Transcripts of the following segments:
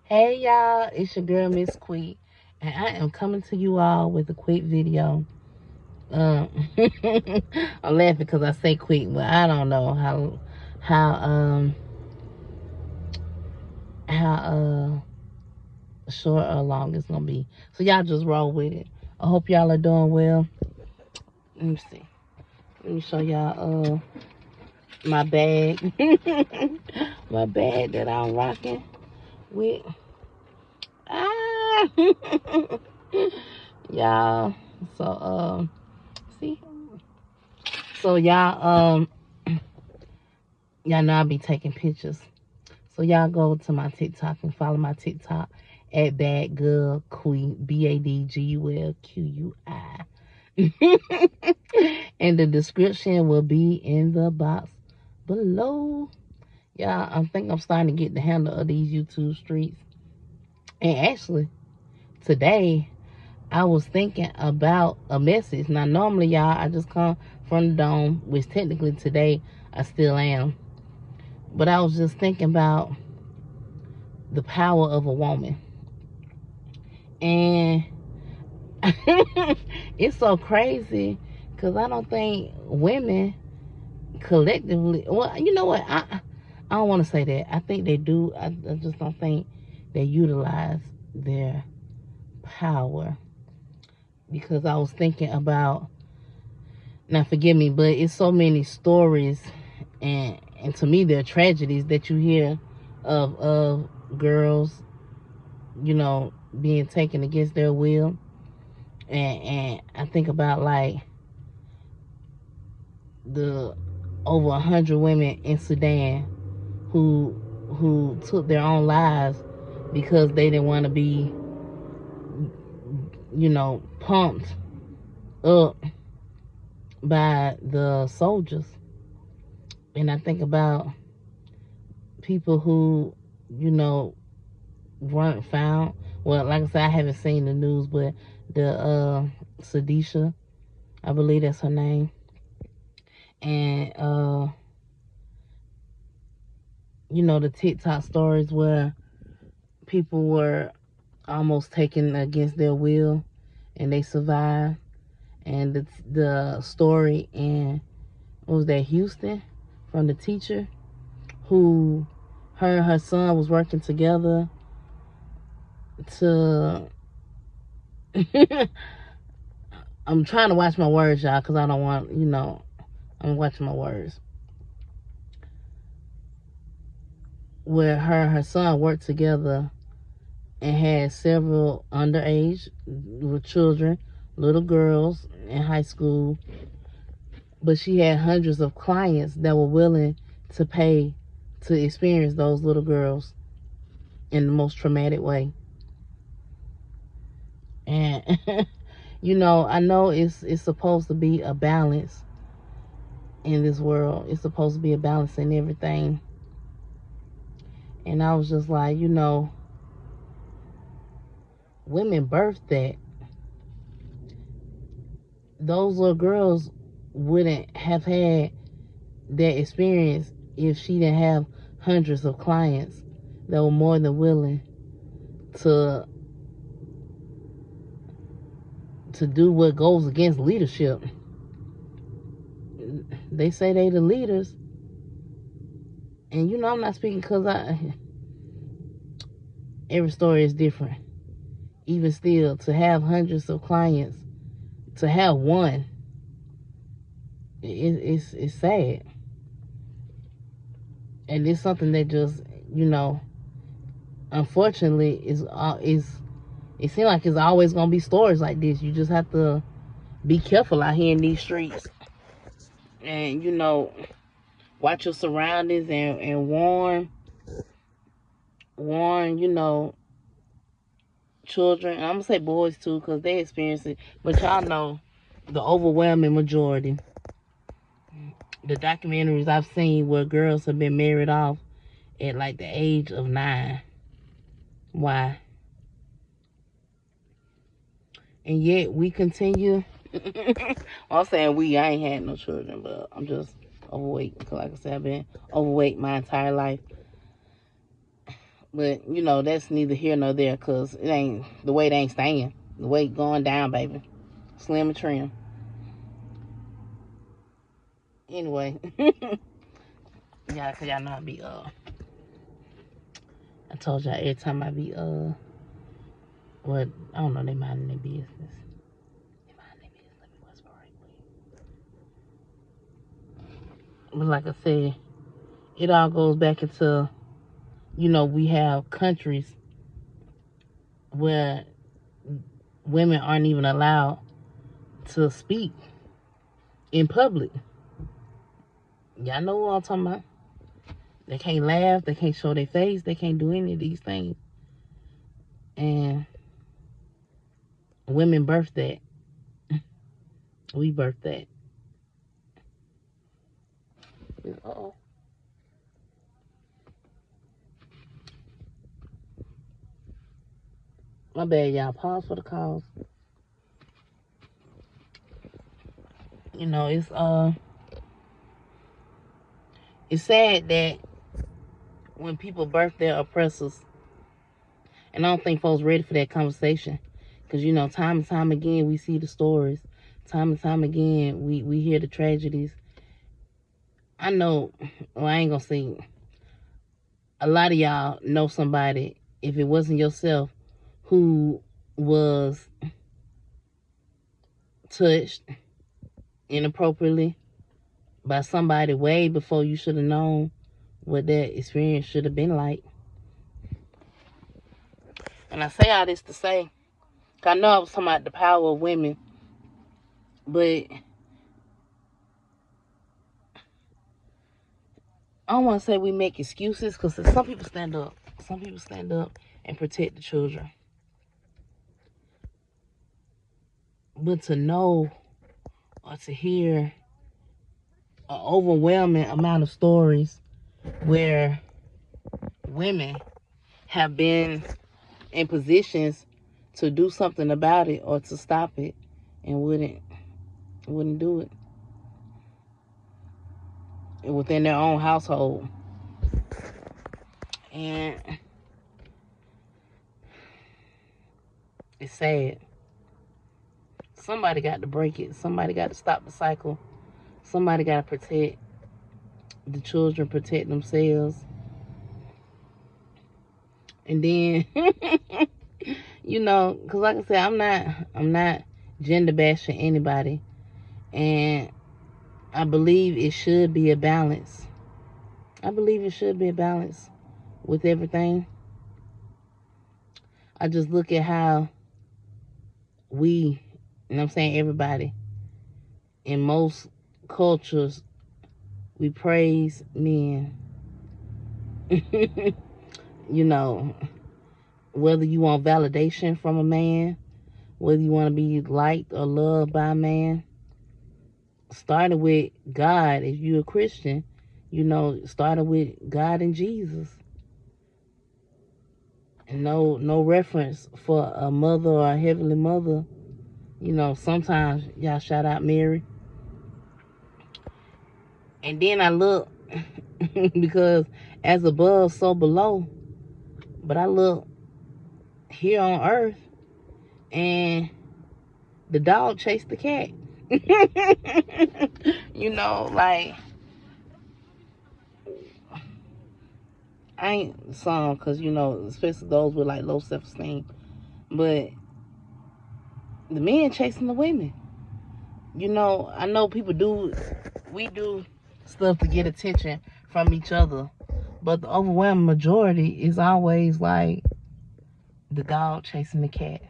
Hey y'all, it's your girl Miss Quick, and I am coming to you all with a quick video. Um, I'm laughing because I say quick, but I don't know how how short or long it's gonna be. So y'all just roll with it. I hope y'all are doing well. Let me see. Let me show y'all my bag, my bag that I'm rocking with. Ah, y'all. So see. So y'all know I be taking pictures. So y'all go to my TikTok and follow my TikTok at badgirlqui, BADGULQUI. And the description will be in the box below. Y'all, I think I'm starting to get the handle of these YouTube streets. And actually, today I was thinking about a message. Now, normally, y'all, I just come from the dome, which technically today I still am. But I was just thinking about the power of a woman. And it's so crazy because I don't think women collectively, well, you know what? I don't want to say that. I think they do. I just don't think they utilize their power, because I was thinking about, now forgive me, but it's so many stories, and to me they're tragedies that you hear of girls, being taken against their will. And I think about like the over 100 women in Sudan who took their own lives because they didn't want to be, pumped up by the soldiers. And I think about people who, you know, weren't found. Well, like I said, I haven't seen the news, but the Sadisha, I believe that's her name. And the TikTok stories where people were almost taken against their will and they survived. And the story in, what was that, Houston, from the teacher who, her and her son was working together to I'm trying to watch my words, y'all, because I don't want, I'm watching my words. Where her and her son worked together and had several underage with children, little girls in high school. But she had hundreds of clients that were willing to pay to experience those little girls in the most traumatic way. And I know it's supposed to be a balance in this world. It's supposed to be a balance in everything. And I was just like, women birthed that. Those little girls wouldn't have had that experience if she didn't have hundreds of clients that were more than willing to do what goes against leadership. They say they the leaders, and I'm not speaking because every story is different. Even still, to have hundreds of clients, to have one, it's sad. And it's something that just, unfortunately, it seems like it's always gonna be stories like this. You just have to be careful out here in these streets, and watch your surroundings, and warn children. And I'm gonna say boys too, because they experience it. But y'all know the overwhelming majority. The documentaries I've seen where girls have been married off at like the age of 9. Why? And yet we continue. I'm saying we, I ain't had no children, but I'm just overweight. Because like I said, I've been overweight my entire life. But, you know, that's neither here nor there, because it ain't, the weight ain't staying. The weight going down, baby. Slim and trim. Anyway. Yeah, because y'all know I be, I told y'all every time I be, well, I don't know, they minding their business. They minding their business. Let me whisper right quick. But like I said, it all goes back into, you know, we have countries where women aren't even allowed to speak in public. Y'all know what I'm talking about. They can't laugh, they can't show their face, they can't do any of these things. And women birth that. We birth that. Uh-oh. My bad, y'all. Pause for the calls. You know, it's sad that when people birth their oppressors, and I don't think folks ready for that conversation, because, you know, time and time again we see the stories, time and time again we hear the tragedies. I know, well, I ain't gonna say, a lot of y'all know somebody, if it wasn't yourself, who was touched inappropriately by somebody way before you should have known what that experience should have been like. And I say all this to say, I know I was talking about the power of women, but I don't want to say we make excuses, because some people stand up. Some people stand up and protect the children. But to know or to hear an overwhelming amount of stories where women have been in positions to do something about it or to stop it and wouldn't do it within their own household. And it's sad. Somebody got to break it. Somebody got to stop the cycle. Somebody got to protect the children, protect themselves. And then, you know, because like I said, I'm not gender bashing anybody. And I believe it should be a balance. I believe it should be a balance with everything. I just look at how we, and I'm saying everybody, in most cultures, we praise men. You know, whether you want validation from a man, whether you want to be liked or loved by a man, starting with God. If you're a Christian, you know, starting with God and Jesus. And no reference for a mother or a heavenly mother. You know, sometimes y'all shout out Mary. And then I look, because as above, so below. But I look here on earth, and the dog chased the cat. You know, like, I ain't some, because, you know, especially those with like low self-esteem, but the men chasing the women. You know, I know we do stuff to get attention from each other, but the overwhelming majority is always like the dog chasing the cat.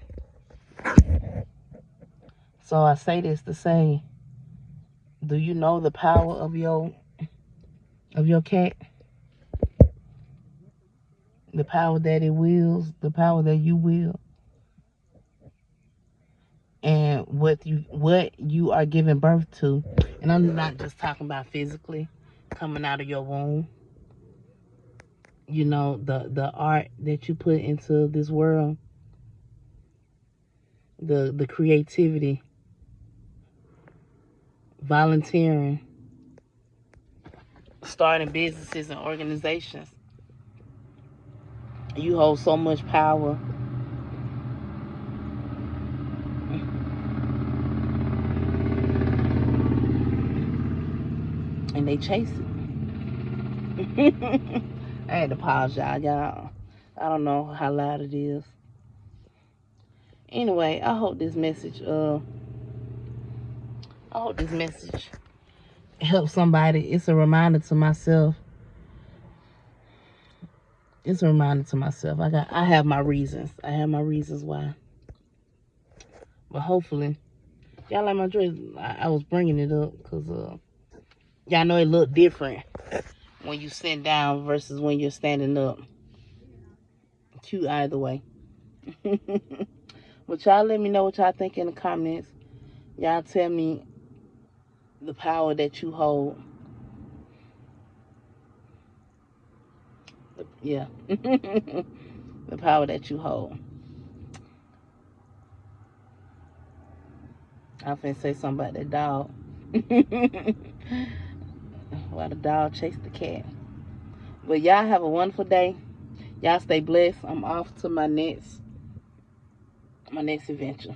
So I say this to say, do you know the power of your cat? The power that it wills, the power that you will, and what you are giving birth to. And I'm not just talking about physically coming out of your womb. You know, the art that you put into this world, the creativity, volunteering, starting businesses and organizations. You hold so much power. And they chase it. I had to pause, y'all. I don't know how loud it is. Anyway, I hope this message helps somebody. It's a reminder to myself. I have my reasons. Why. But hopefully, y'all like my dress. I was bringing it up because y'all know it look different when you sit down versus when you're standing up. Cute either way. But y'all let me know what y'all think in the comments. Y'all tell me the power that you hold. Yeah. The power that you hold. I'm finna say something about that dog. While the dog chased the cat. But y'all have a wonderful day. Y'all stay blessed. I'm off to my next adventure.